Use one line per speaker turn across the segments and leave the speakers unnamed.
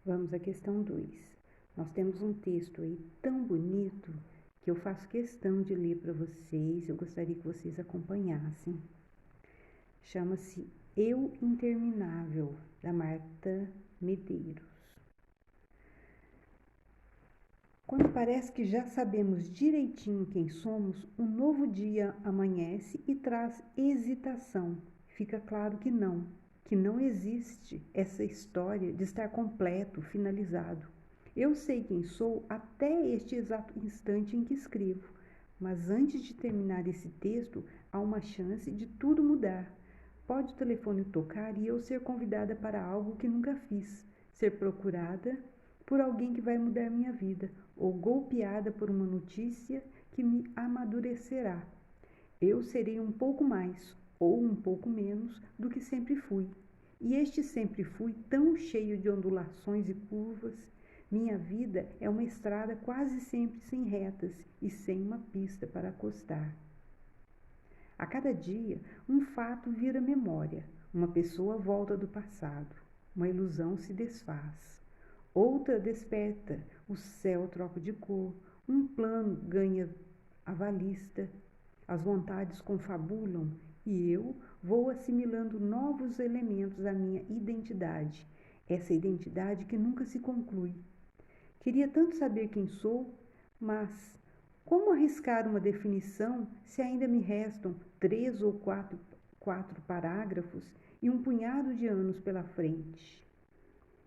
Vamos à questão 2. Nós temos um texto aí tão bonito que eu faço questão de ler para vocês. Eu gostaria que vocês acompanhassem. Chama-se Eu Interminável, da Marta Medeiros. Quando parece que já sabemos direitinho quem somos, um novo dia amanhece e traz hesitação. Fica claro que não existe essa história de estar completo, finalizado. Eu sei quem sou até este exato instante em que escrevo, mas antes de terminar esse texto, há uma chance de tudo mudar. Pode o telefone tocar e eu ser convidada para algo que nunca fiz, ser procurada por alguém que vai mudar minha vida, ou golpeada por uma notícia que me amadurecerá. Eu serei um pouco mais, ou um pouco menos, do que sempre fui. E este sempre fui tão cheio de ondulações e curvas. Minha vida é uma estrada quase sempre sem retas e sem uma pista para acostar. A cada dia, um fato vira memória, uma pessoa volta do passado, uma ilusão se desfaz. Outra desperta, o céu troca de cor, um plano ganha avalista, as vontades confabulam e eu vou assimilando novos elementos à minha identidade, essa identidade que nunca se conclui. Queria tanto saber quem sou, mas como arriscar uma definição se ainda me restam 3 ou 4 parágrafos e um punhado de anos pela frente?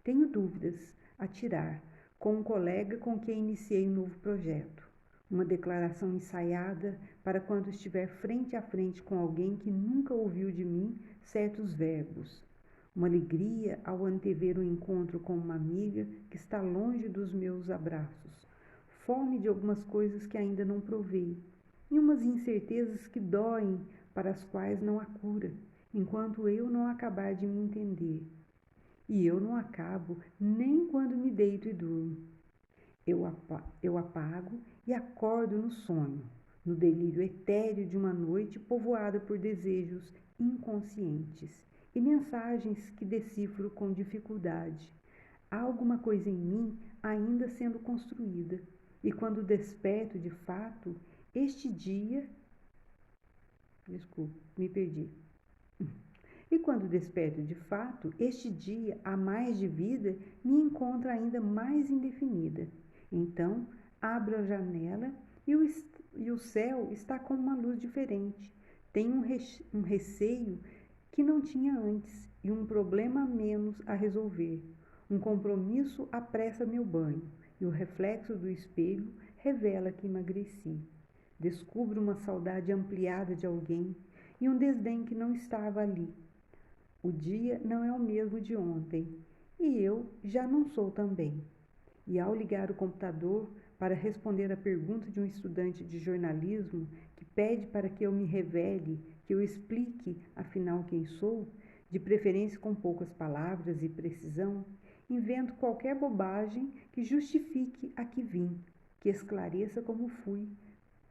Tenho dúvidas a tirar com um colega com quem iniciei um novo projeto. Uma declaração ensaiada para quando estiver frente a frente com alguém que nunca ouviu de mim certos verbos. Uma alegria ao antever um encontro com uma amiga que está longe dos meus abraços. Fome de algumas coisas que ainda não provei. E umas incertezas que doem, para as quais não há cura, enquanto eu não acabar de me entender. E eu não acabo nem quando me deito e durmo. Eu apago e acordo no sonho, no delírio etéreo de uma noite povoada por desejos inconscientes e mensagens que decifro com dificuldade. Há alguma coisa em mim ainda sendo construída, e quando desperto de fato, este dia... Desculpe, me perdi. E quando desperto de fato, este dia a mais de vida me encontra ainda mais indefinida. Então, abro a janela e o céu está com uma luz diferente. Tenho um receio que não tinha antes e um problema a menos a resolver. Um compromisso apressa meu banho e o reflexo do espelho revela que emagreci. Descubro uma saudade ampliada de alguém e um desdém que não estava ali. O dia não é o mesmo de ontem, e eu já não sou também. E ao ligar o computador para responder à pergunta de um estudante de jornalismo que pede para que eu me revele, que eu explique afinal quem sou, de preferência com poucas palavras e precisão, invento qualquer bobagem que justifique a que vim, que esclareça como fui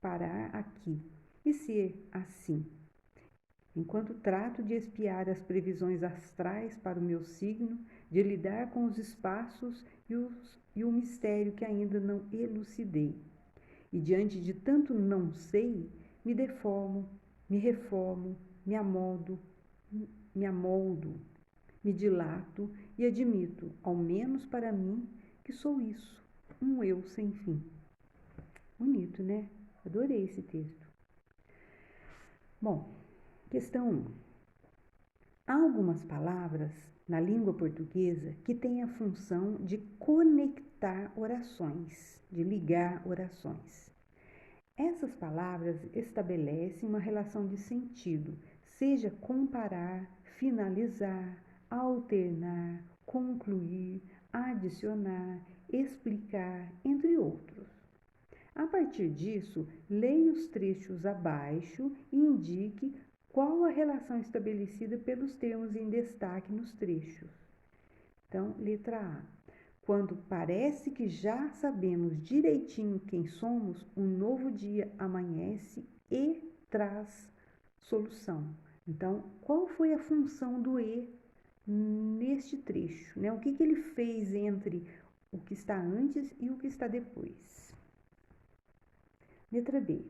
parar aqui e ser assim. Enquanto trato de espiar as previsões astrais para o meu signo, de lidar com os espaços e o mistério que ainda não elucidei. E diante de tanto não sei, me deformo, me reformo, me amoldo, me dilato e admito, ao menos para mim, que sou isso, um eu sem fim. Bonito, né? Adorei esse texto. Bom, questão 1. Há algumas palavras na língua portuguesa que têm a função de conectar orações, de ligar orações. Essas palavras estabelecem uma relação de sentido, seja comparar, finalizar, alternar, concluir, adicionar, explicar, entre outros. A partir disso, leia os trechos abaixo e indique qual a relação estabelecida pelos termos em destaque nos trechos. Então, letra A. Quando parece que já sabemos direitinho quem somos, um novo dia amanhece e traz solução. Então, qual foi a função do E neste trecho, né? O que ele fez entre o que está antes e o que está depois. Letra B.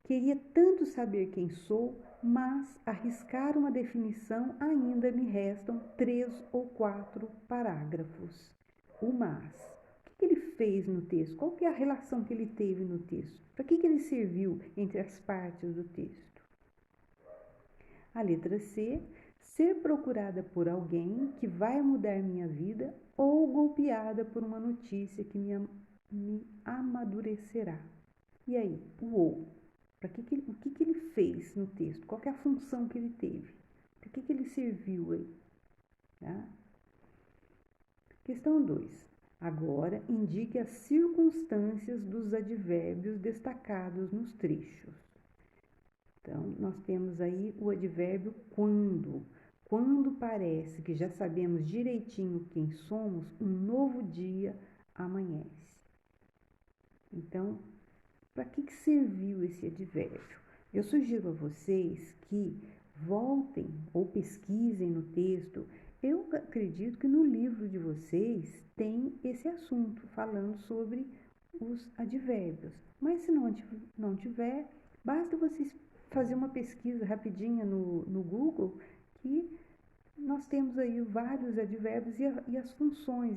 Queria tanto saber quem sou, mas arriscar uma definição ainda me restam 3 ou 4 parágrafos. O mas. O que ele fez no texto? Qual que é a relação que ele teve no texto? Para que ele serviu entre as partes do texto? A letra C. Ser procurada por alguém que vai mudar minha vida ou golpeada por uma notícia que me amadurecerá. E aí, o ou? O que ele fez no texto? Qual que é a função que ele teve? Para que ele serviu aí? Tá? Questão 2. Agora, indique as circunstâncias dos advérbios destacados nos trechos. Então, nós temos aí o advérbio quando. Quando parece que já sabemos direitinho quem somos, um novo dia amanhece. Então, para que serviu esse advérbio? Eu sugiro a vocês que voltem ou pesquisem no texto. Eu acredito que no livro de vocês tem esse assunto, falando sobre os advérbios. Mas se não tiver, basta vocês fazer uma pesquisa rapidinha no Google, que nós temos aí vários advérbios e as funções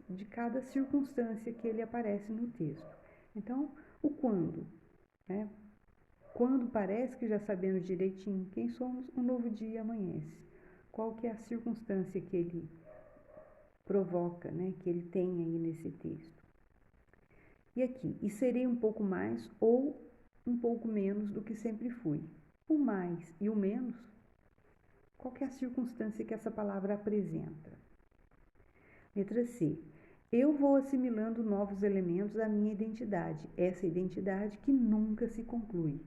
de cada circunstância que ele aparece no texto. Então, o quando, né? Quando parece que já sabemos direitinho quem somos, um novo dia amanhece. Qual que é a circunstância que ele provoca, né? Que ele tem aí nesse texto. E aqui, e serei um pouco mais ou um pouco menos do que sempre fui. O mais e o menos, qual que é a circunstância que essa palavra apresenta? Letra C. Eu vou assimilando novos elementos à minha identidade, essa identidade que nunca se conclui.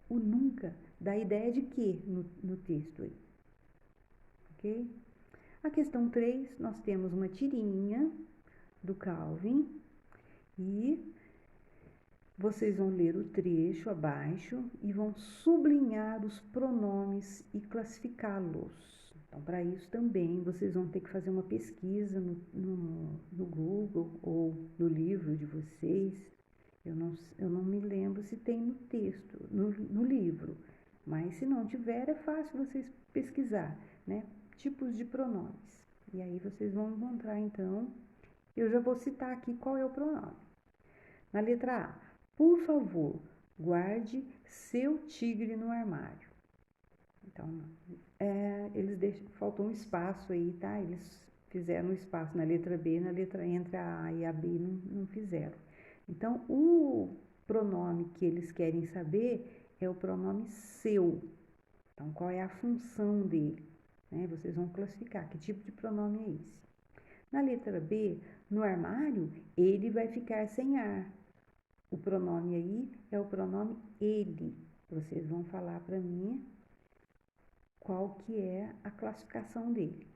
O nunca dá ideia de quê no texto aí. Ok? A questão 3, nós temos uma tirinha do Calvin e vocês vão ler o trecho abaixo e vão sublinhar os pronomes e classificá-los. Então, para isso também vocês vão ter que fazer uma pesquisa no Google ou no livro de vocês. Eu não me lembro se tem no texto, no livro, mas se não tiver, é fácil vocês pesquisar, né? Tipos de pronomes. E aí vocês vão encontrar, então, eu já vou citar aqui qual é o pronome. Na letra A, por favor, guarde seu tigre no armário. Então, faltou um espaço aí, tá? Eles fizeram um espaço na letra B, na letra entre a A e a B não fizeram. Então, o pronome que eles querem saber é o pronome seu. Então, qual é a função dele? Né? Vocês vão classificar que tipo de pronome é esse. Na letra B, no armário, ele vai ficar sem ar. O pronome aí é o pronome ele. Vocês vão falar para mim qual que é a classificação dele.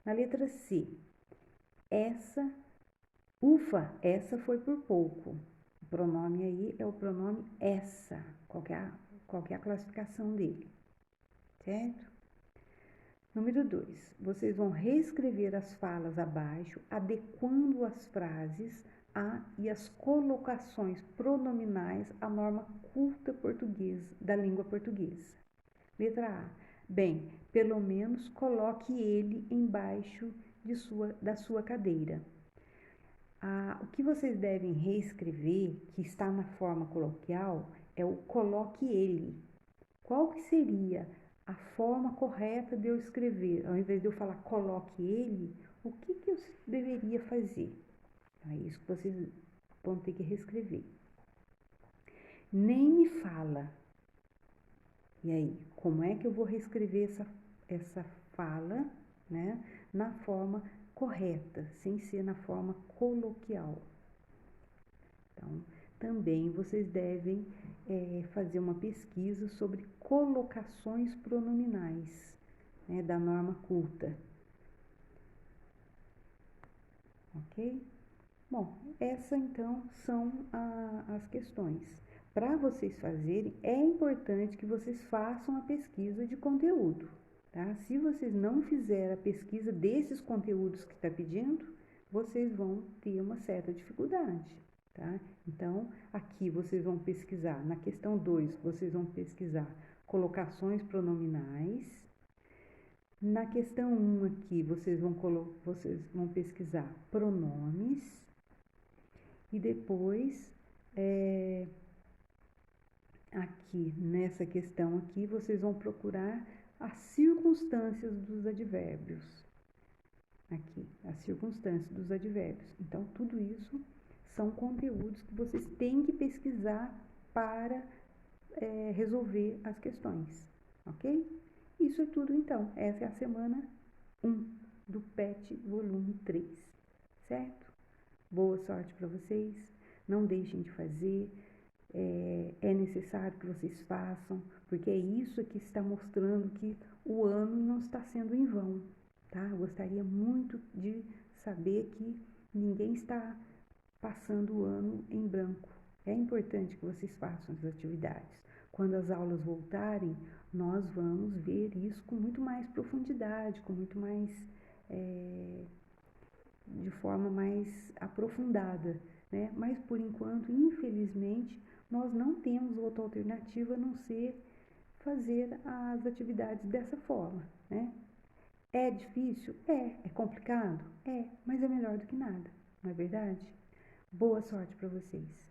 Na letra C, essa foi por pouco. O pronome aí é o pronome essa. Qual que é a classificação dele? Certo? Número 2, vocês vão reescrever as falas abaixo, adequando as frases e as colocações pronominais à norma culta portuguesa, da língua portuguesa. Letra A. Bem, pelo menos coloque ele embaixo da sua cadeira. O que vocês devem reescrever, que está na forma coloquial, é o coloque ele. Qual que seria a forma correta de eu escrever? Ao invés de eu falar coloque ele, o que eu deveria fazer? Então, é isso que vocês vão ter que reescrever. Nem me fala. E aí, como é que eu vou reescrever essa fala, né, na forma correta, sem ser na forma coloquial? Então, também vocês devem fazer uma pesquisa sobre colocações pronominais, né, da norma culta. Ok? Bom, essa então são as questões. Para vocês fazerem, é importante que vocês façam a pesquisa de conteúdo, tá? Se vocês não fizerem a pesquisa desses conteúdos que está pedindo, vocês vão ter uma certa dificuldade, tá? Então, aqui vocês vão pesquisar, na questão 2, vocês vão pesquisar colocações pronominais. Na questão 1 aqui, vocês vão pesquisar pronomes. E depois, aqui, nessa questão aqui, vocês vão procurar as circunstâncias dos advérbios. Aqui, as circunstâncias dos advérbios. Então, tudo isso são conteúdos que vocês têm que pesquisar para resolver as questões, ok? Isso é tudo, então. Essa é a semana 1 do PET volume 3, certo? Boa sorte para vocês. Não deixem de fazer. É necessário que vocês façam, porque é isso que está mostrando que o ano não está sendo em vão, tá? Eu gostaria muito de saber que ninguém está passando o ano em branco. É importante que vocês façam as atividades. Quando as aulas voltarem, nós vamos ver isso com muito mais profundidade, com muito mais, de forma mais aprofundada, né? Mas por enquanto, infelizmente, nós não temos outra alternativa a não ser fazer as atividades dessa forma, né? É difícil? É complicado? Mas é melhor do que nada, não é verdade? Boa sorte para vocês!